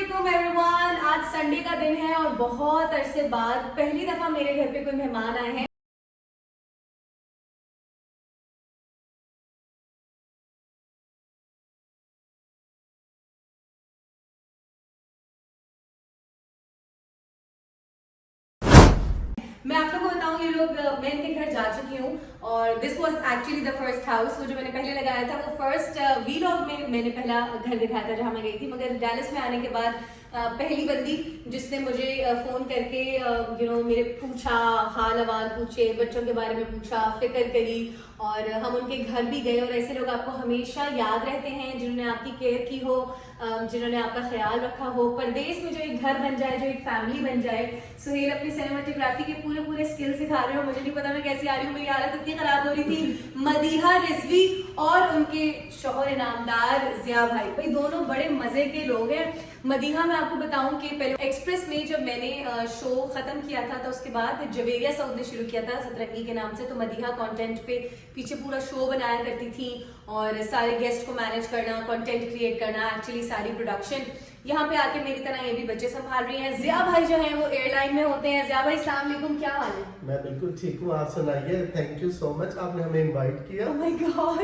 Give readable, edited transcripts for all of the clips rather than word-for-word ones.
अस्सलामुअलैकुम एवरीवन। आज संडे का दिन है और बहुत अरसे बाद पहली दफा मेरे घर पे कोई मेहमान आए हैं। मैं आप लोगों को बताऊं, ये लोग मैं इनके घर जा चुकी हूँ और this was actually the first house. वो जो मैंने पहले लगाया था वो फर्स्ट वीलॉग में मैंने पहला घर दिखाया था जहाँ मैं गई थी। मगर डैलस में आने के बाद पहली बंदी जिसने मुझे फोन करके मेरे पूछा, हाल अहवाल पूछे, बच्चों के बारे में पूछा, फिक्र करी और हम उनके घर भी गए। और ऐसे लोग आपको हमेशा याद रहते हैं जिन्होंने आपकी केयर की हो, जिन्होंने आपका ख्याल रखा हो। परदेश में जो एक घर बन जाए, जो एक फैमिली बन जाए। सुहेल अपनी सिनेमेटोग्राफी के पूरे स्किल सिखा रहे हो, मुझे नहीं पता मैं कैसी आ रही हूँ, मेरी हालत इतनी खराब हो रही थी। मदीहा रिजवी और उनके शौहर इनामदार जिया भाई दोनों बड़े मजे के लोग हैं। मदीहा मैं आपको बताऊं कि पहले एक्सप्रेस में जब मैंने शो खत्म किया था तो उसके बाद जवेरिया सऊद ने शुरू किया था सतरंगी के नाम से। तो मदीहा कंटेंट पे पीछे पूरा शो बनाया करती थी और सारे गेस्ट को मैनेज करना, कंटेंट क्रिएट करना, एक्चुअली सारी प्रोडक्शन। यहाँ पे आके मेरी तरह ये भी बच्चे संभाल रही हैं। जिया भाई जो हैं वो एयरलाइन में होते हैं। जिया भाई अस्सलाम वालेकुम, क्या हाल है? मैं बिल्कुल ठीक हूँ, आप सुनाइए। थैंक यू सो मच, आपने हमें इनवाइट किया। ओह माय गॉड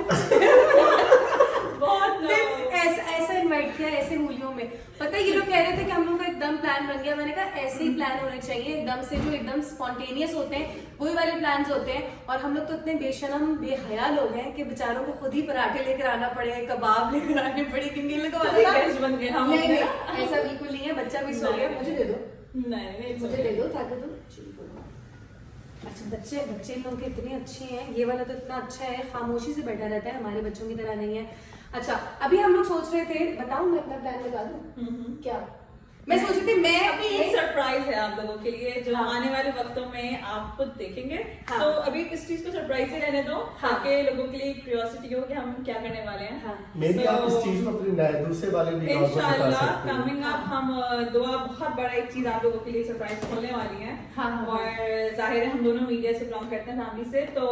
बहुत ऐसा इनवाइट किया ऐसे मूलियों में। पता है ये लोग कह रहे थे कि हम लोग का एकदम प्लान बन गया। मैंने कहा ऐसे ही प्लान होने चाहिए, एकदम से जो एकदम स्पॉन्टेनियस होते हैं वही वाले प्लान्स होते हैं। और हम लोग तो इतने बेशरम बेहया लोग हैं कि बेचारों को खुद ही पराठे लेकर आना पड़े, कबाब लेकर आने पड़े, क्योंकि गेस्ट बन गए हम। नहीं ऐसा बिल्कुल नहीं है, बच्चा भी सो गया। मुझे दे दो, नहीं मुझे दे दो ताकि तुम। अच्छा बच्चे लोग के इतने अच्छे हैं, ये वाला तो इतना अच्छा है, खामोशी से बैठा रहता है, हमारे बच्चों की तरह नहीं है। अच्छा अभी हम लोग सोच रहे थे, बताऊं मैं अपना प्लान बता दूं क्या? मैं सोच रही थी मैं अभी एक सरप्राइज है आप लोगों के लिए जो आने वाले वक्तों में आप खुद देखेंगे। तो अभी इस चीज को सरप्राइज ही रहने दो ताकि लोगों के लिए क्यूरियोसिटी हो कि हम क्या करने वाले हैं। मेबी आप इस चीज को अपने दूसरे वाले भी इंशाल्लाह कमिंग अप हम दुआ बहुत बड़ा एक चीज आप लोगों के लिए सरप्राइज खोलने वाली है। और जाहिर है हम दोनों मीडिया से बिलोंग करते हैं, फैमिली से, तो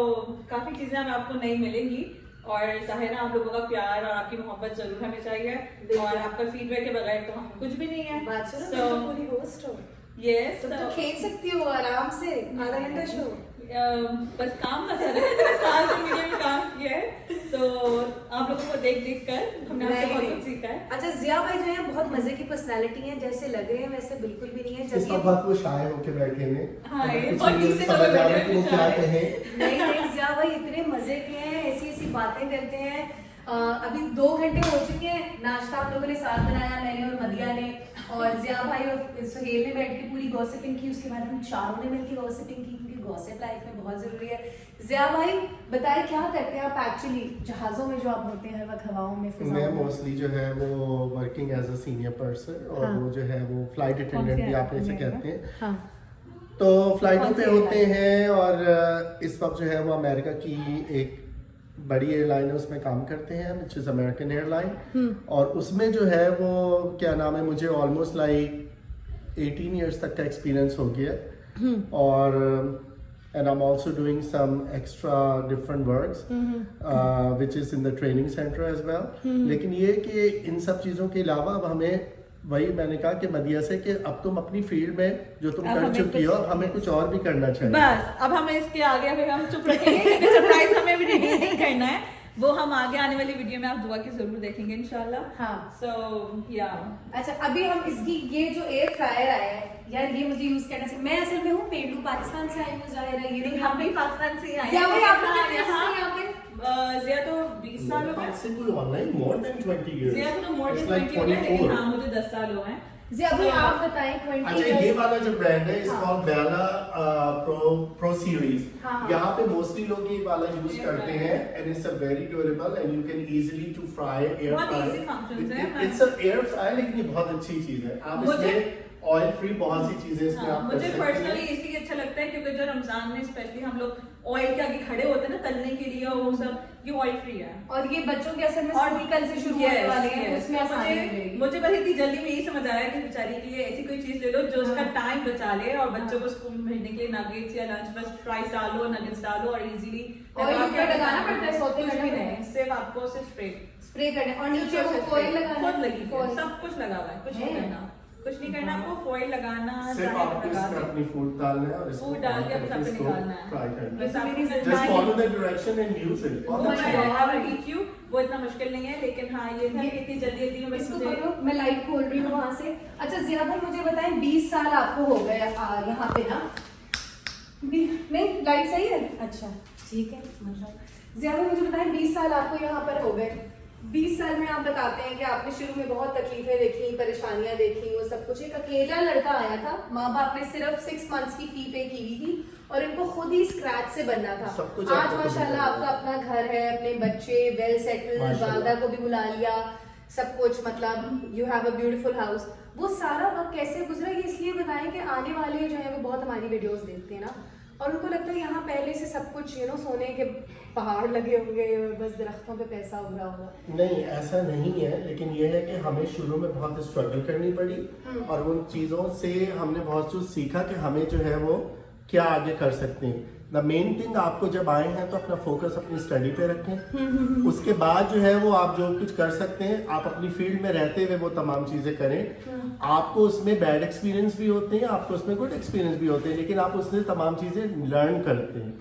काफी चीजें अब आपको नहीं मिलेंगी। और जाहिर है आप लोगों का प्यार और आपकी मोहब्बत जरूर हमें चाहिए और आपका फीडबैक के बगैर तो हम कुछ भी नहीं है। बात सुनो, तो पूरी होस्ट हो। यस तो खेल सकती हो आराम से आधा घंटा शो। बस काम का सर है, साल मीडिया में काम किया है तो आप लोगों को देख कर हमने आपसे बहुत कुछ सीखा है। अच्छा जिया भाई जो है बहुत मजे की पर्सनालिटी है, जैसे लग रहे हैं वैसे बिल्कुल भी नहीं है। इस वक्त वो शाय होके बैठे हैं। हाँ, कुछ समझ आ रहा है कि वो क्या कहें। नहीं जिया भाई इतने मजे के हैं, ऐसी बातें करते हैं। अभी 2 घंटे हो चुके हैं, नाश्ता आप लोगों ने साथ बनाया, मैंने और मदिया ने, और जिया भाई और सुहेल ने बैठ के पूरी गॉसिपिंग की। उसके बाद हम चारों ने मिलकर गॉसिपिंग की क्योंकि गॉसिप लाइफ में बहुत जरूरी है। जिया भाई बताए क्या करते हैं आप एक्चुअली जहाजों में जो आप होते हैं हर वक्त हवाओं में? मैं मोस्टली जो है वो working as a senior person और वो जो है वो फ्लाइट अटेंडेंट भी आप ऐसे कहते हैं। तो फ्लाइटों पे होते हैं और इस वक्त जो है वो अमेरिका की एक बड़ी एयरलाइन है उसमें काम करते हैं, विच इज अमेरिकन एयरलाइन। और उसमें जो है वो क्या नाम है, मुझे ऑलमोस्ट लाइक 18 ईयर्स तक का एक्सपीरियंस हो गया। और and I'm also doing some extra different works which is in the training center as well। लेकिन ये कि इन सब चीज़ों के अलावा अब हमें वही मैंने कहा कि मदिया से कि अब तुम अपनी फील्ड में जो तुम कर चुकी हो हमें कुछ और भी करना चाहिए। बस अब हमें इसके आगे फिर हम चुप रखेंगे, सरप्राइज हमें भी नहीं करना है, वो हम आगे आने वाली वीडियो में आप दुआ की जरूर देखेंगे इंशाल्लाह। हाँ सो या अच्छा अभी हम इसकी ये जो एयर फ्रायर आया है यार, ये मुझे यूज करना चाहिए। मैं असल में हूँ पेंडू, पाकिस्तान से आई हूँ, जाहिर है ये नहीं, हम भी पाकिस्तान से आई हैं। यहाँ पे जिया तो 20 साल हो गए, ऑनलाइन मोर देन 20 years। जिया तो मोर देन 20 हो गए, लेकिन हाँ मुझे 10 साल हो गए। जी अभी आप बताएं 20। अच्छा ये वाला जो ब्रांड है इसका बेला प्रो सीरीज, यहाँ पे मोस्टली लोग ये वाला यूज करते हैं and it's a very durable and you can easily to fry air fry. It's a air fry, लेकिन ये बहुत अच्छी चीज है। आप इसमें ऑयल फ्री बहुत सी चीजें इसमें आप कर सकते हैं। मुझे पर्सनली इसलिए अच्छा लगता है क्योंकि जो रमजान में स्पेशली हम लोग ऑयल के आगे खड़े होते हैं ना तलने के लिए, वो सब ये ऑयल फ्री है। और ये बच्चों के असल में स्कूल कल से शुरू होने वाले हैं, उसमें आसानी रहेगी। मुझे बस इतनी जल्दी में यही समझ आया कि बेचारी के लिए ऐसी कोई चीज ले लो जो उसका टाइम बचा ले और बच्चों को स्कूल में भेजने के लिए नगेट्स या लंच बस फ्राइज डालो, नगेट्स डालो और इजीली लगाना पड़ता है, सोते भी नहीं, सिर्फ आपको सिर्फ स्प्रे करना और नीचे वो फॉइल लगाना, खुद लगी सब कुछ लगा हुआ है, कुछ नहीं करना। कुछ नहीं करना, आपको फॉइल लगाना, सिर्फ आपको इसमें अपनी फूड डालना है और इसको फूड डाल के बस आपको निकालना है। ट्राई करना बस आपको है। Just follow the direction and use it. वो इतना मुश्किल नहीं है, लेकिन हाँ ये था कि इतनी जल्दी में इसको करो। मैं लाइट खोल रही हूँ वहां से। अच्छा जिया भाई मुझे बताएं, 20 साल आपको हो गए यहाँ पे ना? नहीं लाइट सही है, अच्छा ठीक है। मतलब जिया भाई मुझे बताएं, 20 साल आपको यहाँ पर हो गए। 20 साल में आप बताते हैं कि आपने शुरू में बहुत तकलीफें देखी, परेशानियां देखी, वो सब कुछ। एक अकेला लड़का आया था, माँ बाप ने सिर्फ 6 मंथ्स की फी पे की हुई थी और इनको खुद ही स्क्रैच से बनना था। आज माशाल्लाह आपका अपना घर है, अपने बच्चे वेल सेटल्ड, वालदा को भी बुला लिया, सब कुछ, मतलब you have a beautiful house. वो सारा वक्त कैसे गुजरा ये इसलिए बताएं कि आने वाले जो है वो बहुत हमारी वीडियोस देखते हैं ना, और उनको लगता है यहाँ पहले से सब कुछ सोने के पहाड़ लगे होंगे और बस दरख्तों पे पैसा उग रहा होगा। नहीं ऐसा नहीं है, लेकिन ये है कि हमें शुरू में बहुत स्ट्रगल करनी पड़ी और उन चीज़ों से हमने बहुत कुछ सीखा कि हमें जो है वो क्या आगे कर सकते हैं। द मेन थिंग, आपको जब आए हैं तो अपना फोकस अपनी स्टडी पे रखें। उसके बाद जो है वो आप जो कुछ कर सकते हैं, आप अपनी फील्ड में रहते हुए वो तमाम चीज़ें करें। आपको उसमें बैड एक्सपीरियंस भी होते हैं, आपको उसमें गुड एक्सपीरियंस भी होते हैं, लेकिन आप उससे तमाम चीज़ें लर्न करते हैं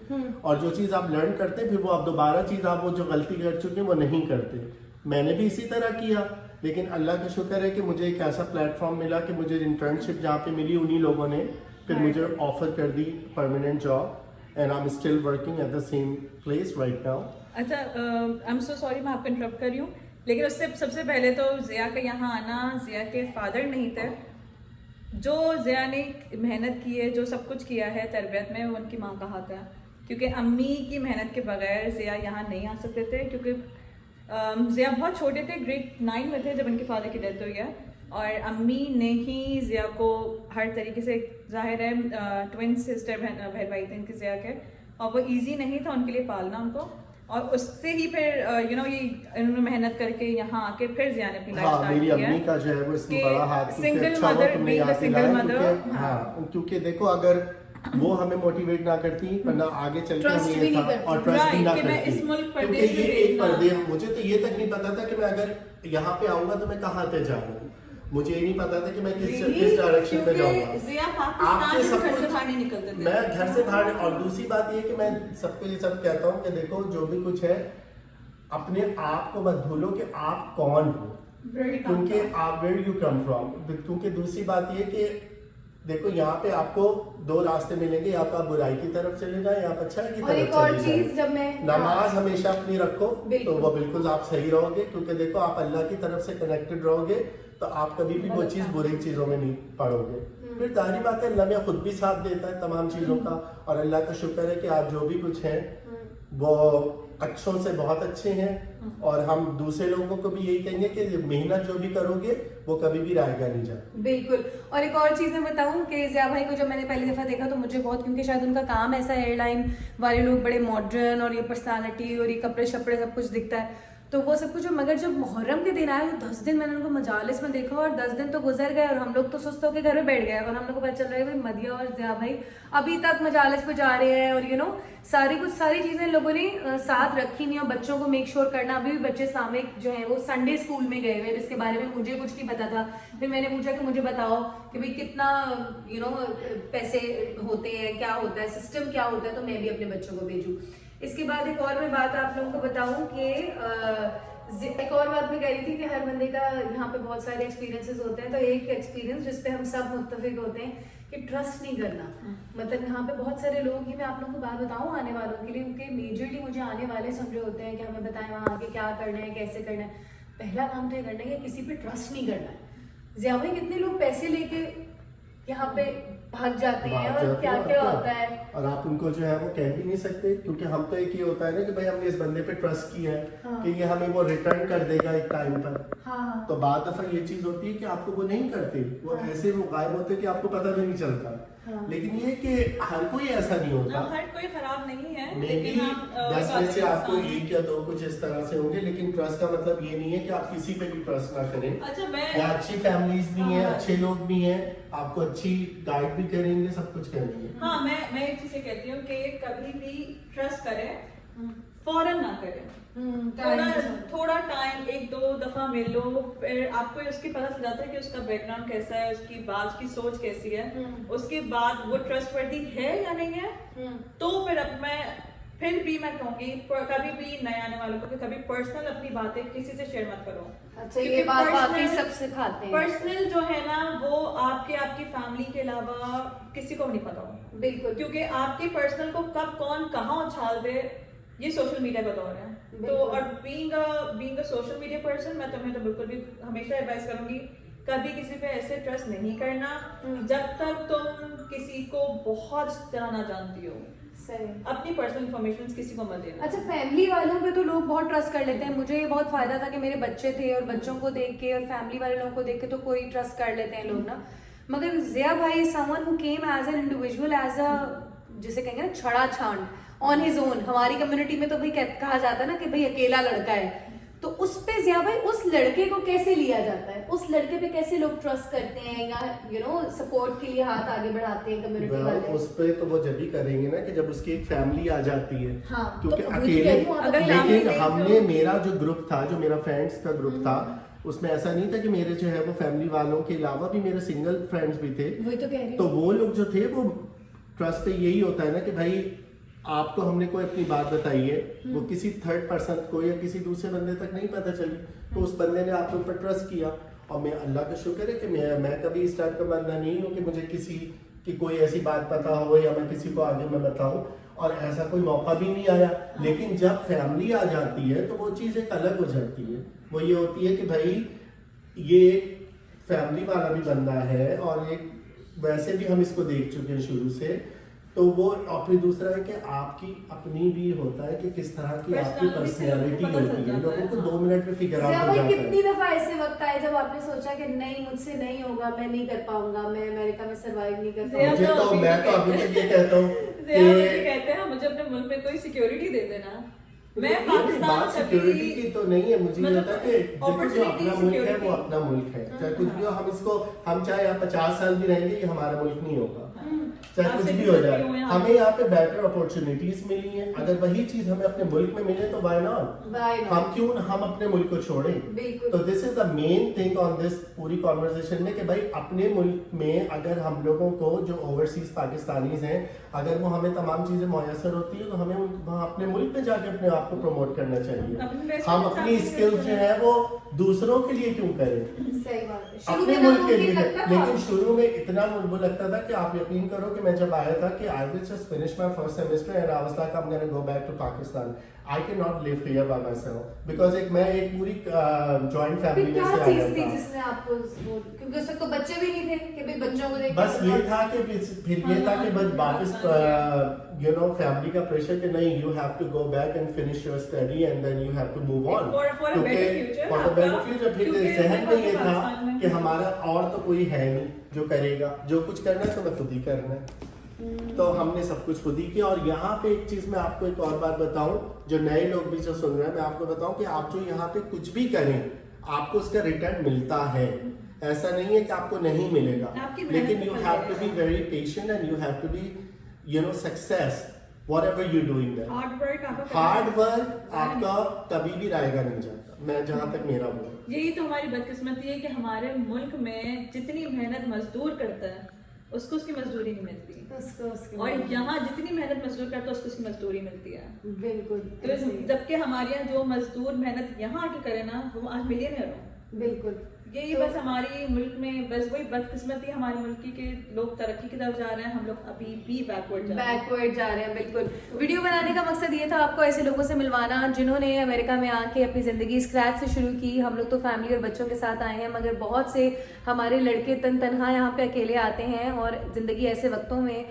और जो चीज़ आप लर्न करते हैं फिर वो आप दोबारा चीज़ आप वो जो गलती कर चुके हैं वो नहीं करते। मैंने भी इसी तरह किया, लेकिन अल्लाह का शुक्र है कि मुझे एक ऐसा प्लेटफॉर्म मिला कि मुझे इंटर्नशिप जहाँ पे मिली उन्हीं लोगों ने फिर मुझे ऑफर कर दी permanent job, and I'm still working at the same place right now. अच्छा, I'm so sorry मैं आपको इंटरप्ट कर रही हूँ, लेकिन उससे सबसे पहले तो जिया का यहाँ आना, जिया के फादर नहीं थे। जो जिया ने मेहनत की है, जो सब कुछ किया है तरबियत में, वो उनकी माँ का हाथ है, क्योंकि अम्मी की मेहनत के बगैर जिया यहाँ नहीं आ सकते थे। क्योंकि जिया बहुत छोटे थे, ग्रेड 9 में थे जब उनके फादर की डेथ हुई है, और अम्मी ने ही जिया को हर तरीके से, जाहिर है ट्विन सिस्टर बहन भाई थे इनके जिया के, और वो इजी नहीं था उनके लिए पालना उनको, और उससे ही फिर ये इन्होंने मेहनत करके यहाँ आके फिर जिया ने अपनी लाइफ स्टार्ट किया। मेरी अम्मी का जो है वो इसमें बड़ा हाथ, सिंगल मदर, हाँ, क्योंकि देखो अगर वो हमें मोटिवेट ना करती वरना आगे चल के हमें ये था और ट्रस्ट भी ना करती, क्योंकि ये एक पर्दे, मुझे तो ये तक नहीं पता था कि मैं अगर यहाँ पे आऊंगा तो मैं कहाँ पे जाऊंगा, मुझे ये नहीं पता था कि मैं किस डायरेक्शन में जाऊंगा। आपसे सब कुछ निकलते थे, मैं घर से बाहर। और दूसरी बात ये कि मैं सबको ये सब कहता हूँ कि देखो जो भी कुछ है अपने आप को मत भूलो कि आप कौन हो, क्योंकि आप वेयर यू कम फ्रॉम। क्योंकि दूसरी बात ये कि देखो यहाँ पे आपको 2 रास्ते मिलेंगे, या तो आप बुराई की तरफ चले जाए या आप अच्छाई की तरफ चले जाए। नमाज हमेशा अपनी रखो तो वो बिल्कुल आप सही रहोगे, क्योंकि देखो आप अल्लाह की तरफ से कनेक्टेड रहोगे तो आप कभी भी वो चीज़ बुरी चीज़ों में नहीं पड़ोगे। फिर जाहिर बात है अल्लाह में खुद भी साथ देता है तमाम चीज़ों का, और अल्लाह का शुक्र है कि आप जो भी कुछ हैं वो अच्छों से बहुत अच्छे हैं, और हम दूसरे लोगों को भी यही कहेंगे कि मेहनत जो भी करोगे वो कभी भी रायगा नहीं जाए। बिल्कुल। और एक और चीज़ मैं बताऊं कि जिया भाई को जब मैंने पहली दफ़ा देखा तो मुझे बहुत, क्योंकि शायद उनका काम ऐसा है, एयरलाइन वाले लोग बड़े मॉडर्न और ये पर्सनालिटी और ये कपड़े शपड़े सब कुछ दिखता है, तो वो सब कुछ। मगर जब मुहर्रम के दिन आए तो 10 दिन मैंने उनको मजालिस में देखा, और 10 दिन तो गुजर गए और हम लोग तो सुस्त होकर घर में बैठ गए, और हम लोग को पता चल रहा है भाई मदिया और जिया भाई अभी तक मजालिस पे जा रहे हैं, और सारी चीज़ें लोगों ने साथ रखी नहीं, और बच्चों को मेक श्योर करना। अभी भी बच्चे सामयिक जो है वो संडे स्कूल में गए हुए, जिसके बारे में मुझे कुछ नहीं पता था। फिर मैंने पूछा कि मुझे बताओ कि भाई कितना पैसे होते हैं, क्या होता है, सिस्टम क्या होता है, तो मैं भी अपने बच्चों को भेजूँ। इसके बाद एक और मैं बात आप लोगों को बताऊं कि एक और बात मैं कह रही थी कि हर बंदे का यहाँ पे बहुत सारे एक्सपीरियंसेस होते हैं, तो एक एक्सपीरियंस जिस पे हम सब मुत्तफिक होते हैं कि ट्रस्ट नहीं करना। मतलब यहाँ पे बहुत सारे लोग ही, मैं आप लोगों को बात बताऊं आने वालों के लिए, उनके मेजरली मुझे आने वाले समझ रहे होते हैं कि हमें बताएं वहाँ आके क्या करना है, कैसे करना है। पहला काम तो ये करना है कि किसी पे ट्रस्ट नहीं करना है। ज्यादा कितने लोग पैसे लेके यहाँ पे भाग जाते हैं और क्या क्या होता है, और आप उनको जो है वो कह भी नहीं सकते, क्योंकि हम तो एक ही होता है ना कि भाई हमने इस बंदे पे ट्रस्ट किया है कि ये हमें वो रिटर्न कर देगा एक टाइम पर। तो बाद दफा ये चीज होती है कि आपको वो नहीं करते, वो ऐसे वो गायब होते कि आपको पता भी नहीं चलता। लेकिन ये कि हर कोई ऐसा नहीं होता, हर कोई खराब नहीं है, लेकिन 10 में से आपको 1 या 2 कुछ इस तरह से होंगे। लेकिन ट्रस्ट का मतलब ये नहीं है कि आप किसी पे भी ट्रस्ट ना करें। या अच्छी फैमिलीज भी हैं, अच्छे लोग भी हैं, आपको अच्छी गाइड भी करेंगे, सब कुछ करेंगे। हाँ, मैं एक चीज कहती हूँ कि कभी भी ट्रस्ट करें फौरन ना करें, थोड़ा टाइम, 1-2 दफा मिल लो, फिर आपको उसकी पता चल जाता है कि उसका बैकग्राउंड कैसा है, उसकी बात, उसकी सोच कैसी है, उसके बाद वो ट्रस्टवर्दी है या नहीं है। तो फिर भी मैं कहूंगी कभी भी नए आने वालों को कि कभी पर्सनल अपनी बातें किसी से शेयर मत करो। अच्छा, ये बात वाकई सब सिखाते हैं। पर्सनल जो है ना वो आपकी फैमिली के अलावा किसी को नहीं पता हो। बिल्कुल, क्योंकि आपके पर्सनल को कब कौन कहाँ उछाल दे, ये सोशल मीडिया का दौर है। तो और being a social media person, मैं तुम्हें तो बिल्कुल भी हमेशा एडवाइस करूंगी कभी किसी पे ऐसे ट्रस्ट नहीं करना जब तक तुम किसी को बहुत तरह ना जानती हो। अपनी पर्सनल इन्फॉर्मेशन किसी को मत देना। अच्छा, फैमिली वालों पे तो लोग बहुत ट्रस्ट कर लेते हैं। मुझे ये बहुत फायदा था कि मेरे बच्चे थे और बच्चों को देख के और फैमिली वाले लोगों को देख के तो कोई ट्रस्ट कर लेते हैं लोग ना। मगर ज़िया भाई someone who came as an individual, as a जिसे कहेंगे ना छड़ा छांड ऑन हिज ओन। हमारी कम्युनिटी में तो भाई कहा जाता है ना कि भाई अकेला लड़का है, तो उस पे ज़िया भाई उस लड़के को कैसे लिया जाता है, उस लड़के पे कैसे लोग ट्रस्ट करते हैं या सपोर्ट के लिए हाथ आगे बढ़ाते हैं कम्युनिटी वाले? उस पे तो वो जब भी करेंगे ना कि जब उसकी एक फैमिली आ जाती है। हाँ, क्योंकि तो अकेले, लेकिन हमने, मेरा जो ग्रुप था, जो मेरा फ्रेंड्स का ग्रुप था, उसमें ऐसा नहीं था कि मेरे जो है वो फैमिली वालों के अलावा भी मेरे सिंगल फ्रेंड्स भी थे। वही तो कह रही हूं। तो वो लोग जो थे वो ट्रस्ट पे यही होता है ना कि भाई आपको हमने कोई अपनी बात बताई है, वो किसी थर्ड पर्सन को या किसी दूसरे बंदे तक नहीं पता चली, तो उस बंदे ने आपके ऊपर ट्रस्ट किया। और मैं अल्लाह का शुक्र है कि मैं कभी इस टाइप का बंदा नहीं हूँ कि मुझे किसी की कोई ऐसी बात पता हो या मैं किसी को आगे मैं बताऊं, और ऐसा कोई मौका भी नहीं आया। लेकिन जब फैमिली आ जाती है तो वो चीज़ एक अलग हो जाती है। वो ये होती है कि भाई ये फैमिली वाला भी बंदा है और एक वैसे भी हम इसको देख चुके हैं शुरू से, तो वो। और फिर दूसरा है कि आपकी अपनी भी होता है कि किस तरह की आपकी पर्सनैलिटी होती है। लोगों को 2 मिनट में फिगर आउट हो जाता है। कितनी दफा ऐसे वक्त आए जब आपने सोचा कि नहीं, मुझसे नहीं होगा, मैं नहीं कर पाऊंगा, मैं अमेरिका में सरवाइव नहीं कर पाऊंगा? मैं तो अभी तक ये कहता हूँ कहते हैं मुझे अपने मुल्क में कोई सिक्योरिटी दे देना। मैं पाकिस्तान सिक्योरिटी की तो नहीं है, मुझे ये होता है कि देखो जो अपना मुल्क है वो अपना मुल्क है, चाहे कुछ भी हो। हम चाहे यहाँ 50 साल भी रहेंगे, ये हमारा मुल्क नहीं होगा, चाहे कुछ भी हो जाए। हमें यहाँ पे बेटर अपॉर्चुनिटीज मिली हैं, अगर वही चीज हमें अपने मुल्क में मिले तो व्हाई नॉट, हम क्यों हम अपने मुल्क को छोड़ें। तो this is the main thing on this पूरी कॉन्वर्सेशन में कि भाई अपने मुल्क में अगर हम लोगों को जो ओवरसीज पाकिस्तानीज हैं, अगर वो हमें तमाम चीजें मुयसर होती है तो हमें वहाँ अपने मुल्क में जाके अपने आप को प्रमोट करना चाहिए। हम अपनी स्किल्स जो है वो दूसरों के लिए क्यों करें, सही बात है, अपने मुल्क के लिए। लेकिन शुरू में इतना मुझे लगता था कि आप यकीन करो कि मैं जब आया था कि I will just finish my first semester and I was like I'm going to go back to Pakistan. I cannot live here by myself because मैं एक पूरी joint family में से आया था। जिसने आपको, क्योंकि उस वक्त तो बच्चे भी नहीं थे कि भाई बच्चों को देख, बस ये था कि फिर ये था कि बस वापस फैमिली का प्रेशर कि नहीं, you have to go back and finish your study and then you have to move on for a better future। फिर जहन में ये था कि हमारा और तो कोई है नहीं जो करेगा, जो कुछ करना है तो मैं खुद ही करना है। तो हमने सब कुछ खुद ही किया। और यहाँ पे एक चीज मैं आपको एक और बात बताऊं, जो नए लोग भी जो सुन रहे हैं, मैं आपको बताऊं कि आप जो यहाँ पे कुछ भी करें आपको उसका रिटर्न मिलता है। ऐसा नहीं है कि आपको नहीं मिलेगा, लेकिन you have to be very patient and you have to be success whatever you doing there। Hard work आपका कभी भी रायगा नहीं जाता, मैं जहाँ तक मेरा वो। यही तो हमारी बदकिस्मती है कि हमारे मुल्क में जितनी मेहनत मजदूर करता है उसको उसकी मजदूरी नहीं मिलती, और यहाँ जितनी मेहनत मजदूर करता है उसको उसकी मजदूरी मिलती है। बिल्कुल। तो जबकि हमारे यहाँ जो मजदूर मेहनत यहाँ आके करे ना वो आज मिलियनर हो। बिल्कुल, यही बस हमारी मुल्क में बस वही बदकिस्मती हमारे मुल्क की कि लोग तरक्की की तरफ जा रहे हैं, हम लोग अभी भी बैकवर्ड जा रहे हैं। बिल्कुल। वीडियो बनाने का मकसद ये था आपको ऐसे लोगों से मिलवाना जिन्होंने अमेरिका में आके अपनी ज़िंदगी स्क्रैच से शुरू की। हम लोग तो फैमिली और बच्चों के साथ आए हैं, मगर बहुत से हमारे लड़के तनहा यहाँ पे अकेले आते हैं, और ज़िंदगी ऐसे वक्तों में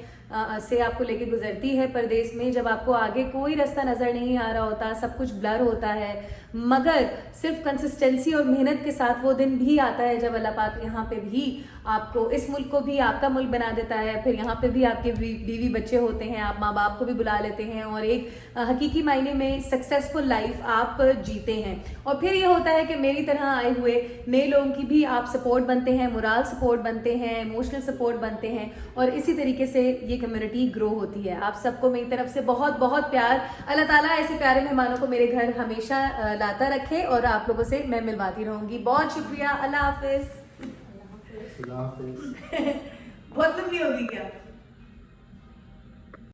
से आपको लेके गुजरती है परदेश में, जब आपको आगे कोई रास्ता नज़र नहीं आ रहा होता, सब कुछ ब्लर होता है, मगर सिर्फ कंसिस्टेंसी और मेहनत के साथ वो दिन भी ही आता है जब अल्लाह पाक यहाँ पे भी आपको, इस मुल्क को भी आपका मुल्क बना देता है, फिर यहाँ पे भी आपके बीवी बच्चे होते हैं, आप माँ बाप को भी बुला लेते हैं और एक हकीकी मायने में सक्सेसफुल लाइफ आप जीते हैं। और फिर ये होता है कि मेरी तरह आए हुए नए लोगों की भी आप सपोर्ट बनते हैं, मोरल सपोर्ट बनते हैं, इमोशनल सपोर्ट बनते हैं और इसी तरीके से ये कम्युनिटी ग्रो होती है। आप सबको मेरी तरफ से बहुत बहुत प्यार। अल्लाह ताला ऐसे प्यारे मेहमानों को मेरे घर हमेशा लाता रखे और आप लोगों से मैं मिलवाती रहूंगी। बहुत शुक्रिया, अल्लाह हाफिज। बहुत लंबी होगी क्या?